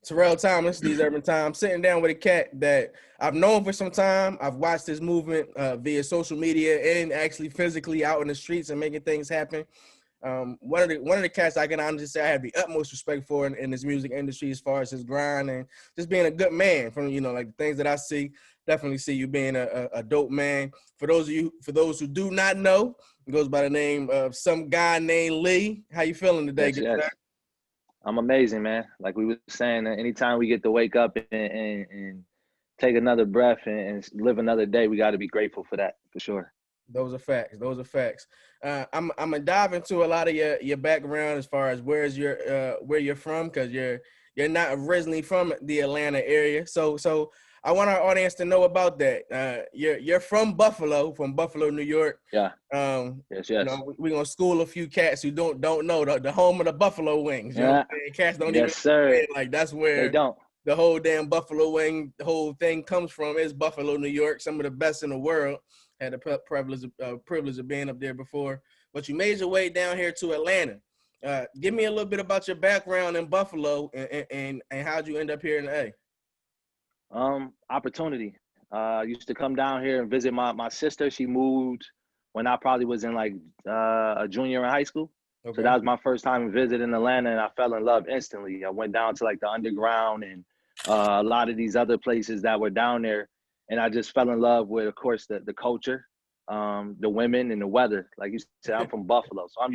Terrell Thomas, TheseUrbanTimes, sitting down with a cat that I've known for some time. I've watched this movement via social media and actually physically out in the streets and making things happen. One of the cats I can honestly say I have the utmost respect for in this music industry as far as his grind and just being a good man. From like the things that I see, definitely see you being a dope man. For those who do not know, it goes by the name of some guy named Lee. How you feeling today, Yes, good yes. sir? I'm amazing, man. Like we were saying, anytime we get to wake up and take another breath and live another day, we got to be grateful for that, for sure. Those are facts. Those are facts. I'm gonna dive into a lot of your background as far as where you're from, because you're not originally from the Atlanta area. So I want our audience to know about that. You're from Buffalo, New York. Yeah. Yes, yes. We're gonna school a few cats who don't know the home of the Buffalo Wings. You know what Yeah. I'm saying? Cats don't even Yes, sir. understand, like that's They where don't. the whole damn Buffalo Wing, the whole thing comes from, is Buffalo, New York. Some of the best in the world. Had the privilege of being up there before. But you made your way down here to Atlanta. Give me a little bit about your background in Buffalo and how'd you end up here in the A? Opportunity. Used to come down here and visit my sister. She moved when I probably was in like a junior in high school. So Okay. that was my first time visiting Atlanta, and I fell in love instantly. I went down to like the underground and a lot of these other places that were down there, and I just fell in love with, of course, the culture, the women, and the weather. Like you said, I'm from Buffalo, so I'm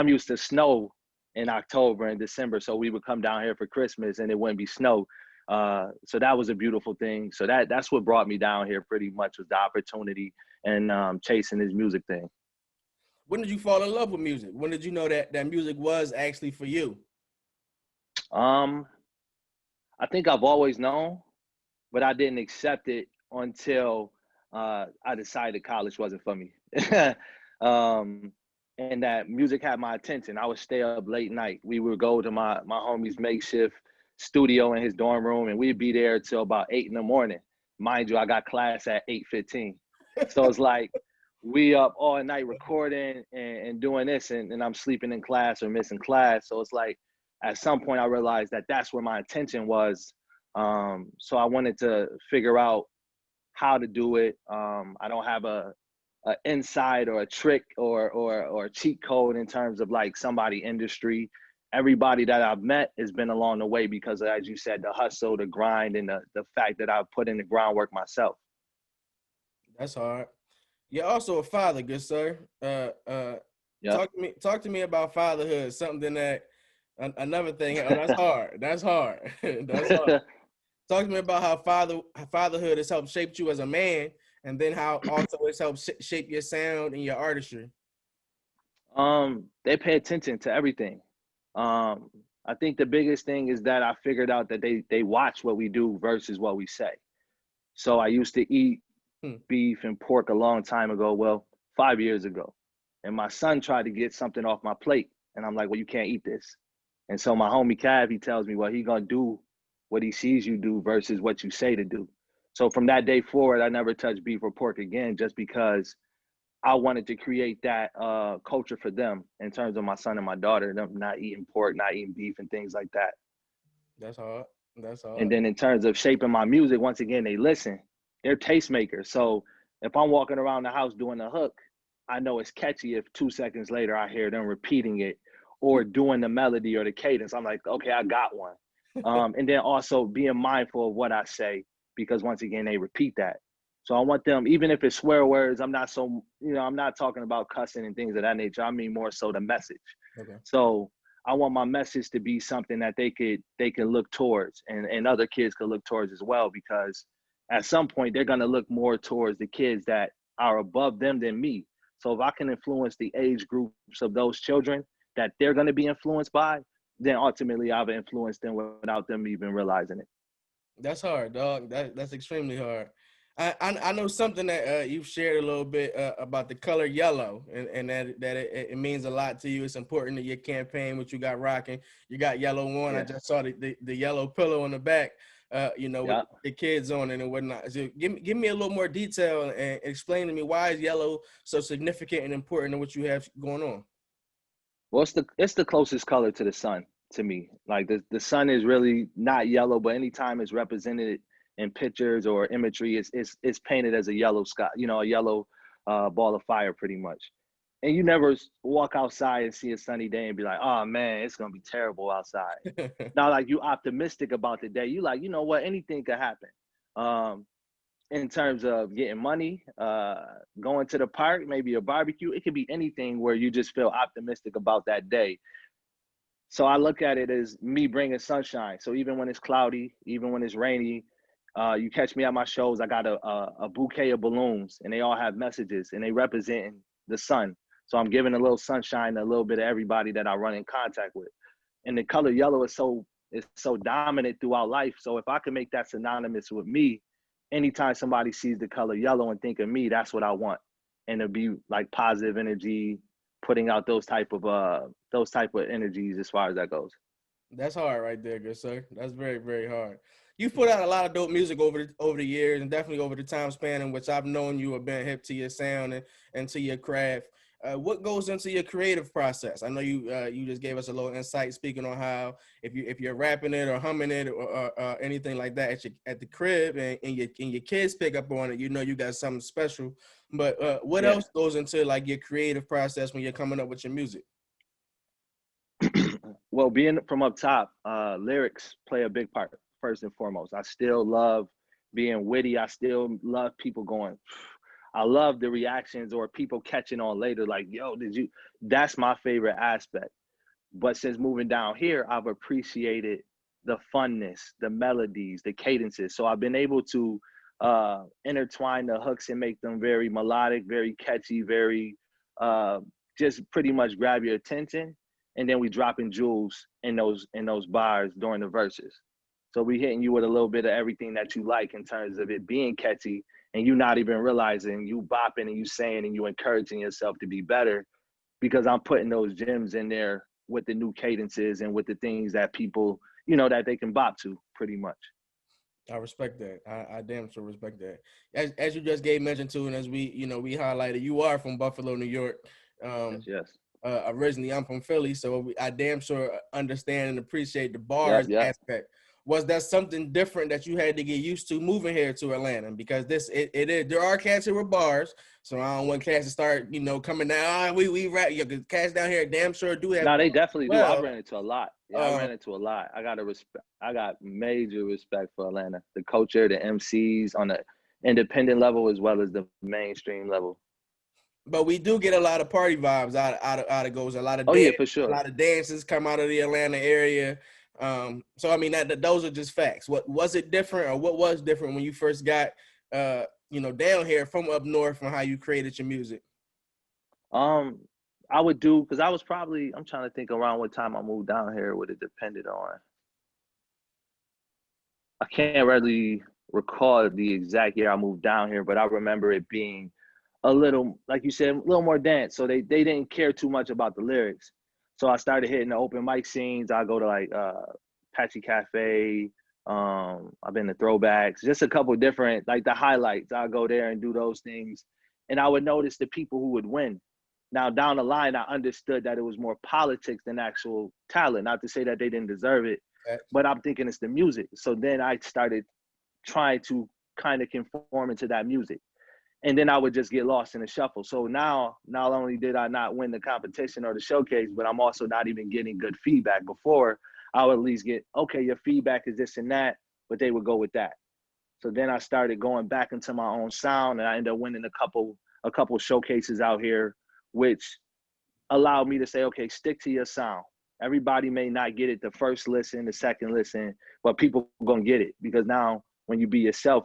used to snow in October and December. So we would come down here for Christmas, and it wouldn't be snow. So that was a beautiful thing. So that's what brought me down here pretty much, was the opportunity and chasing this music thing. When did you fall in love with music? When did you know that music was actually for you? Um, I think I've always known, but I didn't accept it until I decided college wasn't for me. um, and that music had my attention. I would stay up late night. We would go to my homie's makeshift studio in his dorm room, and we'd be there till about 8 in the morning. Mind you, I got class at 8:15, so it's like we up all night recording and doing this, and I'm sleeping in class or missing class. So it's like at some point I realized that that's where my attention was. So I wanted to figure out how to do it. I don't have a insight or a trick or a cheat code in terms of like somebody industry. Everybody that I've met has been along the way because, as you said, the hustle, the grind, and the fact that I've put in the groundwork myself. That's hard. You're also a father, good sir. Yeah. Talk to me about fatherhood. Something that another thing. Oh, that's hard. That's hard. That's hard. Talk to me about how fatherhood has helped shape you as a man, and then how also it's helped shape your sound and your artistry. They pay attention to everything. I think the biggest thing is that I figured out that they watch what we do versus what we say. So I used to eat Hmm. beef and pork a long time ago, well, 5 years ago. And my son tried to get something off my plate. And I'm like, well, you can't eat this. And so my homie Cav, he tells me, well, he gonna do what he sees you do versus what you say to do. So from that day forward, I never touched beef or pork again, just because I wanted to create that culture for them in terms of my son and my daughter, them not eating pork, not eating beef and things like that. That's hard. That's And hard. then in terms of shaping my music, once again, they listen. They're tastemakers. So if I'm walking around the house doing a hook, I know it's catchy if 2 seconds later I hear them repeating it or doing the melody or the cadence. I'm like, okay, I got one. And then also being mindful of what I say, because once again, they repeat that. So I want them, even if it's swear words, I'm not talking about cussing and things of that nature. I mean more so the message. Okay. So I want my message to be something that they can look towards, and other kids could look towards as well, because at some point they're gonna look more towards the kids that are above them than me. So if I can influence the age groups of those children that they're gonna be influenced by, then ultimately I've influenced them without them even realizing it. That's hard, dog. That's extremely hard. I know something that you've shared a little bit about the color yellow, and that it means a lot to you. It's important to your campaign, what you got rocking. You got yellow one. I Yes. just saw the yellow pillow on the back, with Yeah. the kids on it and whatnot. So give me a little more detail and explain to me, why is yellow so significant and important to what you have going on? Well, it's the closest color to the sun. to me. Like the sun is really not yellow, but anytime it's represented in pictures or imagery, it's painted as a yellow sky, you know, a yellow ball of fire pretty much. And you never walk outside and see a sunny day and be like, oh man, it's gonna be terrible outside. Now, like, you optimistic about the day. You like, you know what, anything could happen. In terms of getting money, going to the park, maybe a barbecue, it could be anything where you just feel optimistic about that day. So I look at it as me bringing sunshine. So even when it's cloudy, even when it's rainy, you catch me at my shows, I got a bouquet of balloons, and they all have messages, and they represent the sun. So I'm giving a little sunshine to a little bit of everybody that I run in contact with. And the color yellow is so dominant throughout life. So if I can make that synonymous with me, anytime somebody sees the color yellow and think of me, that's what I want. And to be like positive energy, putting out those type of energies as far as that goes. That's hard right there, good sir. That's very, very hard. You've put out a lot of dope music over the years, and definitely over the time span in which I've known you have been hip to your sound and to your craft. What goes into your creative process? I know you just gave us a little insight speaking on how if you're rapping it or humming it or anything like that at the crib and your kids pick up on it, you know you got something special. But what else goes into like your creative process when you're coming up with your music? Well, being from up top, lyrics play a big part first and foremost. I still love being witty. I still love people going. I love the reactions or people catching on later, like, yo, did you? That's my favorite aspect. But since moving down here, I've appreciated the funness, the melodies, the cadences. So I've been able to intertwine the hooks and make them very melodic, very catchy, very just pretty much grab your attention. And then we dropping jewels in those bars during the verses. So we hitting you with a little bit of everything that you like in terms of it being catchy, and you not even realizing you bopping and you saying and you encouraging yourself to be better, because I'm putting those gems in there with the new cadences and with the things that people, you know, that they can bop to pretty much. I respect that. I damn sure respect that. As you just gave mention to, and as we we highlighted, you are from Buffalo, New York. Yes. Originally, I'm from Philly, so I damn sure understand and appreciate the bars aspect. Was that something different that you had to get used to moving here to Atlanta? Because it is, there are cats here with bars, so I don't want cats to start coming down. We rap. Cats down here damn sure do have. No, they definitely do. I ran into a lot. I ran into a lot. I got major respect for Atlanta, the culture, the MCs on the independent level as well as the mainstream level. But we do get a lot of party vibes out of goes. A lot of for sure. A lot of dances come out of the Atlanta area. So I mean that those are just facts. What was it different, or what was different when you first got down here from up north, from how you created your music? I would do, because I was probably, I'm trying to think around what time I moved down here, what it depended on. I can't really recall the exact year I moved down here, but I remember it being a little, like you said, a little more dance. So they didn't care too much about the lyrics. So I started hitting the open mic scenes. I go to like Patchy Cafe. I've been to Throwbacks, just a couple different, like the highlights. I'll go there and do those things. And I would notice the people who would win. Now, down the line, I understood that it was more politics than actual talent. Not to say that they didn't deserve it, but I'm thinking it's the music. So then I started trying to kind of conform into that music. And then I would just get lost in the shuffle. So now, not only did I not win the competition or the showcase, but I'm also not even getting good feedback. Before, I would at least get, okay, your feedback is this and that, but they would go with that. So then I started going back into my own sound, and I ended up winning a couple showcases out here, which allowed me to say, okay, stick to your sound. Everybody may not get it the first listen, the second listen, but people are gonna get it, because now when you be yourself,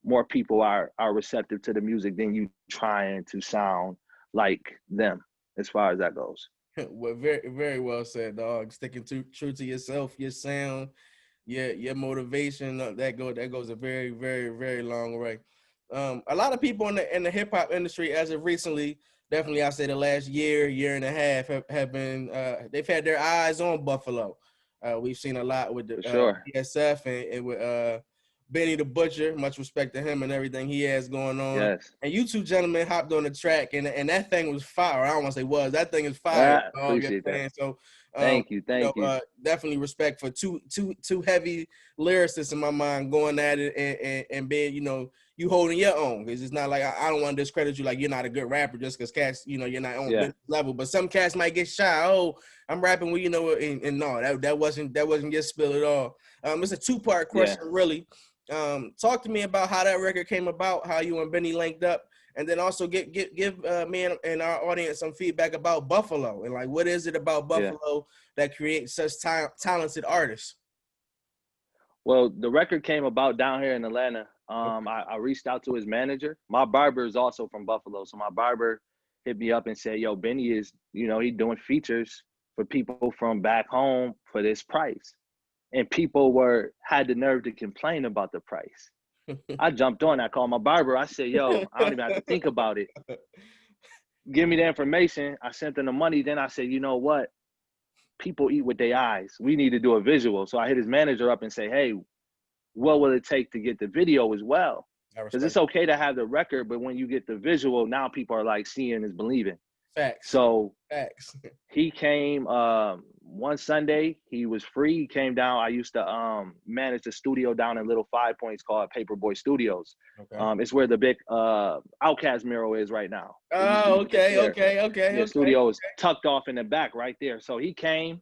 more people are receptive to the music than you trying to sound like them, as far as that goes. Well, very, very well said, dog. Sticking true to yourself, your sound, your motivation, that goes a very, very, very long way. A lot of people in the hip hop industry, as of recently, definitely I say the last year and a half, have been they've had their eyes on Buffalo. We've seen a lot with the PSF and with Benny the Butcher. Much respect to him and everything he has going on. Yes. And you two gentlemen hopped on the track, and that thing was fire. I don't want to say was. That thing is fire. Appreciate that. So Thank you. Thank you. Definitely respect for two heavy lyricists in my mind going at it and being, you holding your own. Because it's not like I don't want to discredit you like you're not a good rapper just because cats, you're not on this level. But some cats might get shy. Oh, I'm rapping with, and no, that wasn't your spill at all. It's a two-part question, really. Talk to me about how that record came about, how you and Benny linked up, and then also give me and our audience some feedback about Buffalo and like what is it about Buffalo that creates such talented artists? Well, the record came about down here in Atlanta. I reached out to his manager. My barber is also from Buffalo, so my barber hit me up and said, "Yo, Benny is, he doing features for people from back home for this price," and people had the nerve to complain about the price. I jumped on. I called my barber. I said, "Yo, I don't even have to think about it. Give me the information." I sent them the money. Then I said, "You know what? People eat with their eyes. We need to do a visual." So I hit his manager up and say, "Hey, what will it take to get the video as well?" Because it's okay to have the record, but when you get the visual, now people are like seeing is believing. Facts. So Facts. He came one Sunday. He was free. He came down. I used to manage the studio down in Little 5 Points called Paperboy Studios. Okay. It's where the big Outkast mural is right now. Oh, okay. The studio is tucked off in the back right there. So he came.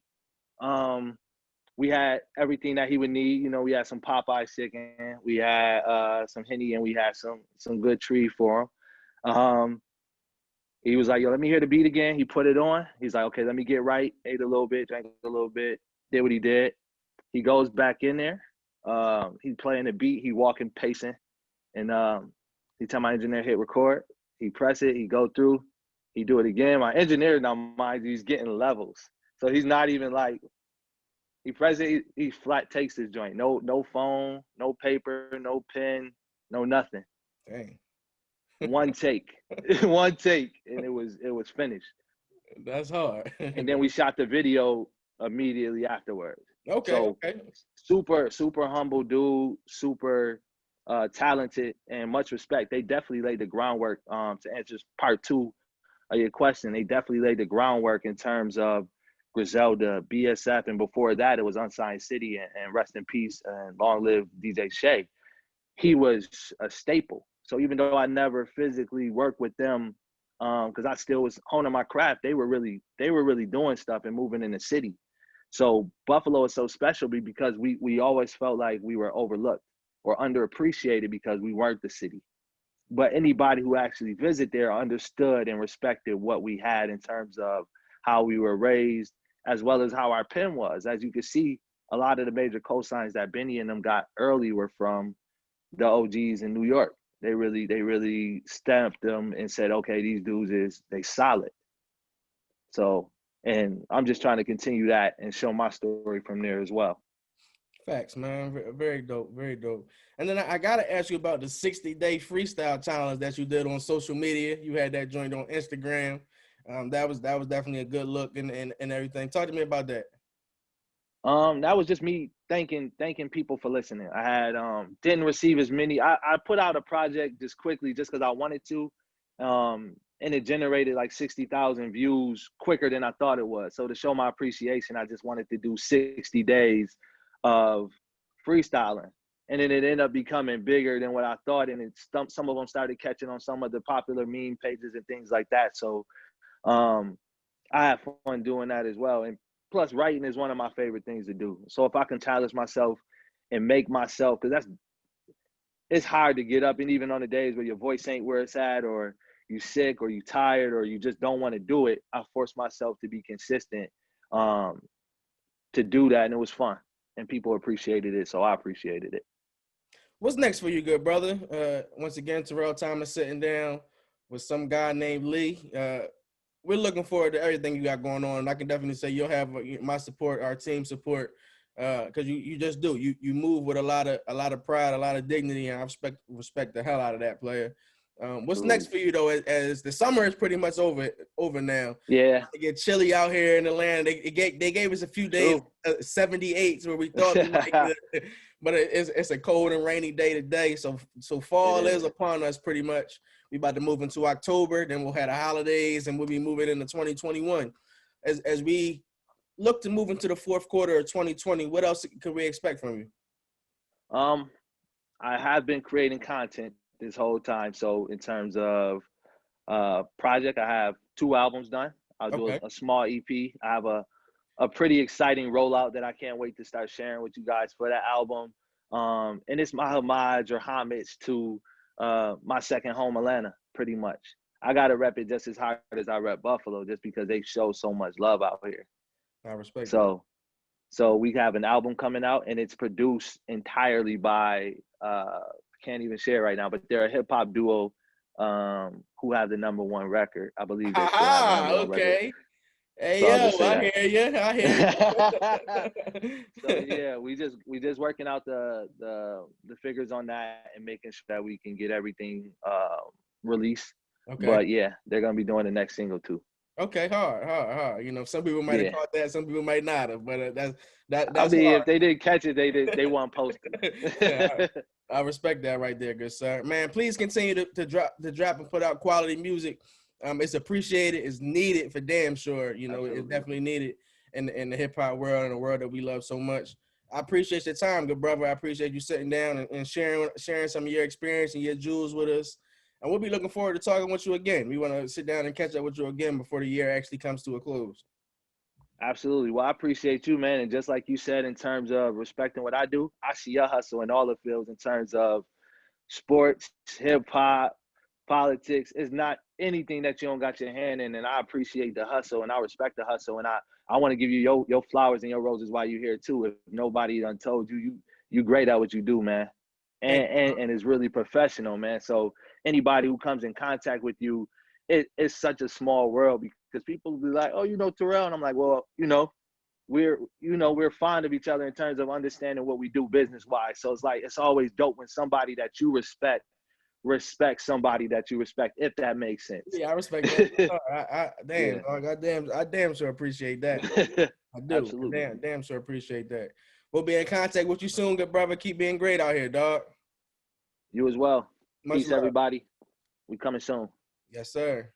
We had everything that he would need. We had some Popeye chicken. We had some Henny, and we had some good tree for him. He was like, "Yo, let me hear the beat again." He put it on. He's like, "Okay, let me get right." Ate a little bit, drank a little bit, did what he did. He goes back in there. He's playing the beat. He walking, pacing. And he tell my engineer, hit record. He press it. He go through. He do it again. My engineer, now mind you, he's getting levels. So he's not even like, he press it, he flat takes his joint. No phone, no paper, no pen, no nothing. Dang. One take, and it was finished. That's hard. And then we shot the video immediately afterwards. Okay. Super humble dude, super talented, and much respect. They definitely laid the groundwork. To answer part 2 of your question, they definitely laid the groundwork in terms of Griselda, BSF, and before that it was Unsigned City and rest in peace and long live DJ Shay. He was a staple. So even though I never physically worked with them, because I still was honing my craft, they were really doing stuff and moving in the city. So Buffalo is so special because we always felt like we were overlooked or underappreciated because we weren't the city. But anybody who actually visited there understood and respected what we had in terms of how we were raised, as well as how our pen was. As you can see, a lot of the major cosigns that Benny and them got early were from the OGs in New York. They really stamped them and said, okay, these dudes they solid. So, and I'm just trying to continue that and show my story from there as well. Facts, man. Very dope. Very dope. And then I got to ask you about the 60-day freestyle challenge that you did on social media. You had that joint on Instagram. That was definitely a good look and everything. Talk to me about that. That was just me thanking people for listening. I had didn't receive as many. I put out a project just quickly just because I wanted to. And it generated like 60,000 views quicker than I thought it was. So to show my appreciation, I just wanted to do 60 days of freestyling. And then it ended up becoming bigger than what I thought. And some of them started catching on some of the popular meme pages and things like that. So I had fun doing that as well. And plus, writing is one of my favorite things to do. So if I can challenge myself and make myself, because it's hard to get up, and even on the days where your voice ain't where it's at, or you sick, or you tired, or you just don't want to do it, I forced myself to be consistent to do that, and it was fun. And people appreciated it, so I appreciated it. What's next for you, good brother? Once again, Terrell Thomas sitting down with some guy named Lee. We're looking forward to everything you got going on. I can definitely say you'll have my support, our team support, because you just do. You move with a lot of pride, a lot of dignity, and I respect the hell out of that player. What's next for you though? As the summer is pretty much over now. Yeah, it get chilly out here in Atlanta. They gave us a few days, 78s where we thought we might get it, but it's a cold and rainy day today. So fall is upon us pretty much. We about to move into October, then we'll have the holidays, and we'll be moving into 2021. As we look to move into the fourth quarter of 2020, what else could we expect from you? I have been creating content this whole time. So in terms of project, I have 2 albums done. I'll do a small EP. I have a pretty exciting rollout that I can't wait to start sharing with you guys for that album. And it's my homage to my second home, Atlanta, pretty much. I got to rep it just as hard as I rep Buffalo, just because they show so much love out here. I respect that. So we have an album coming out, and it's produced entirely by, can't even share right now, but they're a hip hop duo who have the #1 record. I believe they still have the #1 record. Hey, so yo, I hear you. So yeah, we just working out the figures on that and making sure that we can get everything released. But yeah, they're gonna be doing the next single too. Okay, hard. You know, some people might have caught that, some people might not have, but that's I mean, hard. If they didn't catch it, they won't post it. Yeah, I respect that right there, good sir. Man, please continue to drop and put out quality music. It's appreciated, it's needed for damn sure. You know, Absolutely. It's definitely needed in the hip hop world and the world that we love so much. I appreciate your time, good brother. I appreciate you sitting down and sharing some of your experience and your jewels with us. And we'll be looking forward to talking with you again. We want to sit down and catch up with you again before the year actually comes to a close. Absolutely. Well, I appreciate you, man. And just like you said, in terms of respecting what I do, I see your hustle in all the fields in terms of sports, hip hop, politics. It's not anything that you don't got your hand in. And I appreciate the hustle and I respect the hustle. And I want to give you your flowers and your roses while you're here too. If nobody done told you, you great at what you do, man. And it's really professional, man. So anybody who comes in contact with you, it's such a small world, because people will be like, oh, you know Terrell, and I'm like, well, we're fond of each other in terms of understanding what we do business wise. So it's like, it's always dope when somebody that you respect somebody that you respect, if that makes sense. Yeah, I respect that. I damn sure appreciate that. I do. Absolutely. Damn sure appreciate that. We'll be in contact with you soon, good brother. Keep being great out here, dog. You as well. Much Peace, love. everybody. We coming soon. Yes, sir.